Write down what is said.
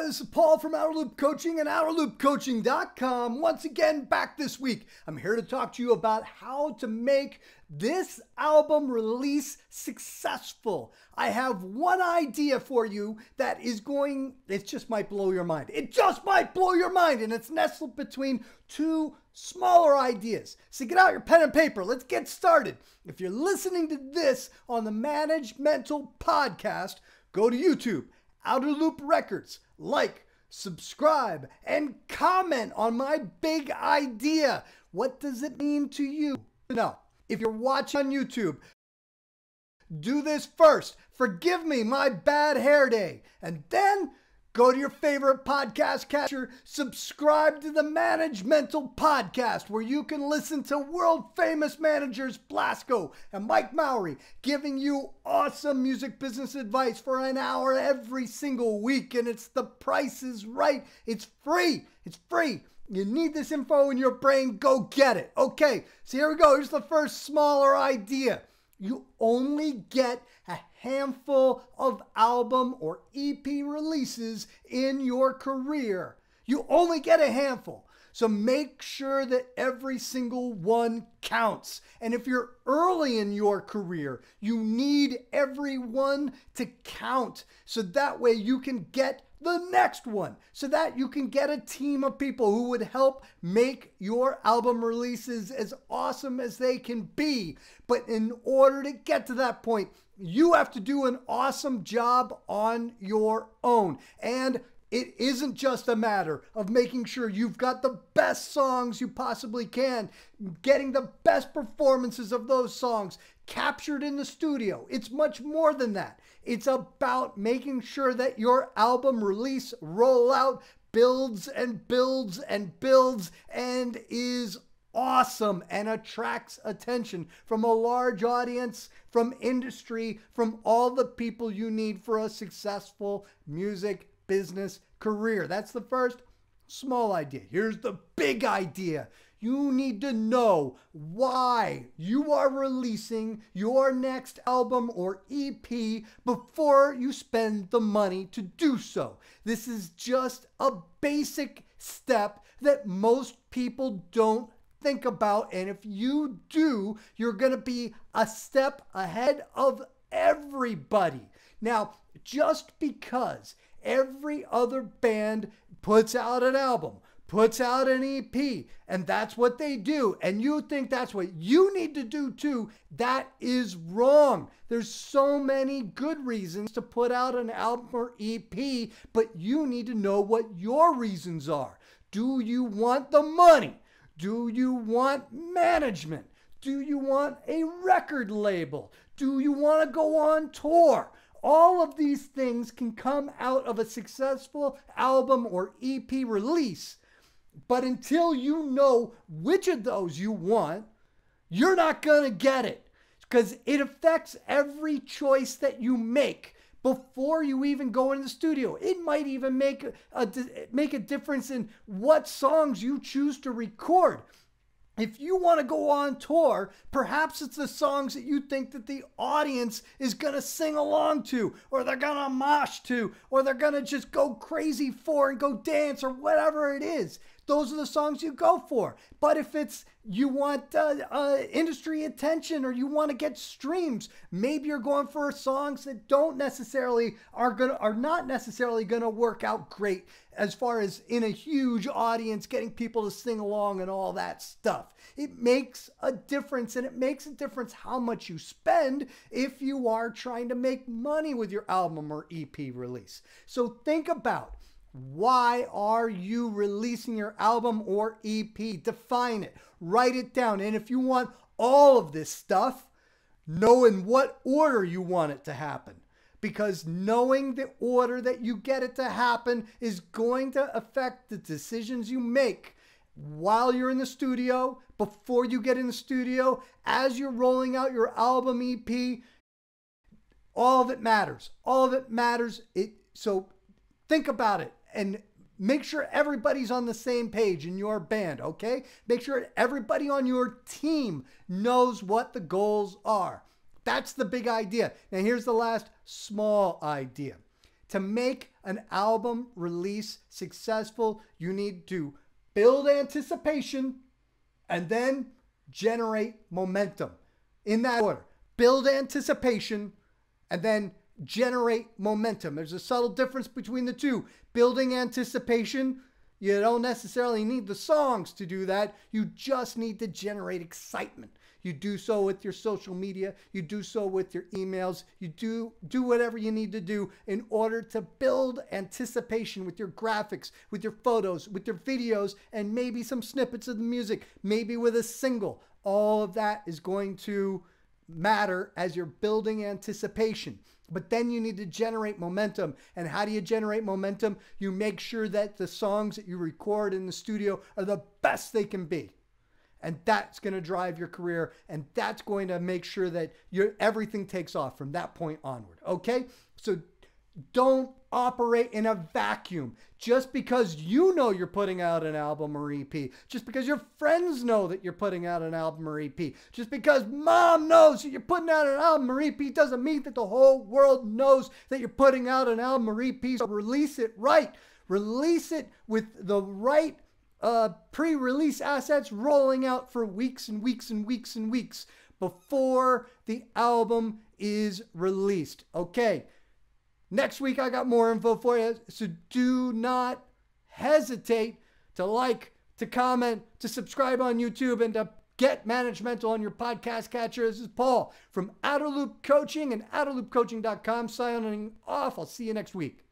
This is Paul from Outer Loop Coaching and OuterLoopCoaching.com. Once again, back this week. I'm here to talk to you about how to make this album release successful. I have one idea for you that is it just might blow your mind. It just might blow your mind, and it's nestled between two smaller ideas. So get out your pen and paper. Let's get started. If you're listening to this on the Manage Mental podcast, go to YouTube, Outer Loop Records, like, subscribe, and comment on my big idea. What does it mean to you? No. If you're watching on YouTube, do this first. Forgive me my bad hair day. And then go to your favorite podcast catcher, subscribe to the Manage Mental podcast, where you can listen to world famous managers Blasko and Mike Mowery giving you awesome music business advice for an hour every single week. And it's The Price is Right. It's free. It's free. You need this info in your brain. Go get it. Okay, so here we go. Here's the first smaller idea. You only get a handful of album or EP releases in your career. You only get a handful. So make sure that every single one counts. And if you're early in your career, you need every one to count. So that way you can get the next one, so that you can get a team of people who would help make your album releases as awesome as they can be. But in order to get to that point, you have to do an awesome job on your own. And it isn't just a matter of making sure you've got the best songs you possibly can, getting the best performances of those songs captured in the studio. It's much more than that. It's about making sure that your album release rollout builds and builds and builds and is awesome and attracts attention from a large audience, from industry, from all the people you need for a successful music business career. That's the first small idea. Here's the big idea. You need to know why you are releasing your next album or EP before you spend the money to do so. This is just a basic step that most people don't think about. And if you do, you're going to be a step ahead of everybody. Now, just because every other band puts out an album, puts out an EP, and that's what they do, and you think that's what you need to do too, that is wrong. There's so many good reasons to put out an album or EP, but you need to know what your reasons are. Do you want the money? Do you want management? Do you want a record label? Do you want to go on tour? All of these things can come out of a successful album or EP release. But until you know which of those you want, you're not going to get it, because it affects every choice that you make before you even go in the studio. It might even make a difference in what songs you choose to record. If you want to go on tour, perhaps it's the songs that you think that the audience is going to sing along to, or they're going to mosh to, or they're going to just go crazy for and go dance, or whatever it is. Those are the songs you go for. But if it's you want industry attention, or you want to get streams, maybe you're going for songs that don't necessarily are not necessarily going to work out great as far as in a huge audience, getting people to sing along and all that stuff. It makes a difference, and it makes a difference how much you spend if you are trying to make money with your album or EP release. So think about, why are you releasing your album or EP? Define it. Write it down. And if you want all of this stuff, know in what order you want it to happen. Because knowing the order that you get it to happen is going to affect the decisions you make while you're in the studio, before you get in the studio, as you're rolling out your album, EP. All of it matters. All of it matters. So think about it. And make sure everybody's on the same page in your band, okay? Make sure everybody on your team knows what the goals are. That's the big idea. Now here's the last small idea. to make an album release successful, you need to build anticipation and then generate momentum. In that order, build anticipation and then generate momentum. There's a subtle difference between the two. Building anticipation, you don't necessarily need the songs to do that. You just need to generate excitement. You do so with your social media. You do so with your emails. You do whatever you need to do in order to build anticipation with your graphics, with your photos, with your videos, and maybe some snippets of the music, maybe with a single. All of that is going to matter as you're building anticipation. But then you need to generate momentum. And how do you generate momentum? You make sure that the songs that you record in the studio are the best they can be. And that's going to drive your career, and that's going to make sure that everything takes off from that point onward. Okay? So don't operate in a vacuum. Just because you know you're putting out an album or EP, just because your friends know that you're putting out an album or EP, just because mom knows that you're putting out an album or EP doesn't mean that the whole world knows that you're putting out an album or EP. So release it right. Release it with the right pre-release assets rolling out for weeks and weeks and weeks and weeks before the album is released. Okay. Next week, I got more info for you, so do not hesitate to like, to comment, to subscribe on YouTube, and to get Managemental on your podcast catcher. This is Paul from Outer Loop Coaching and OuterLoopCoaching.com signing off. I'll see you next week.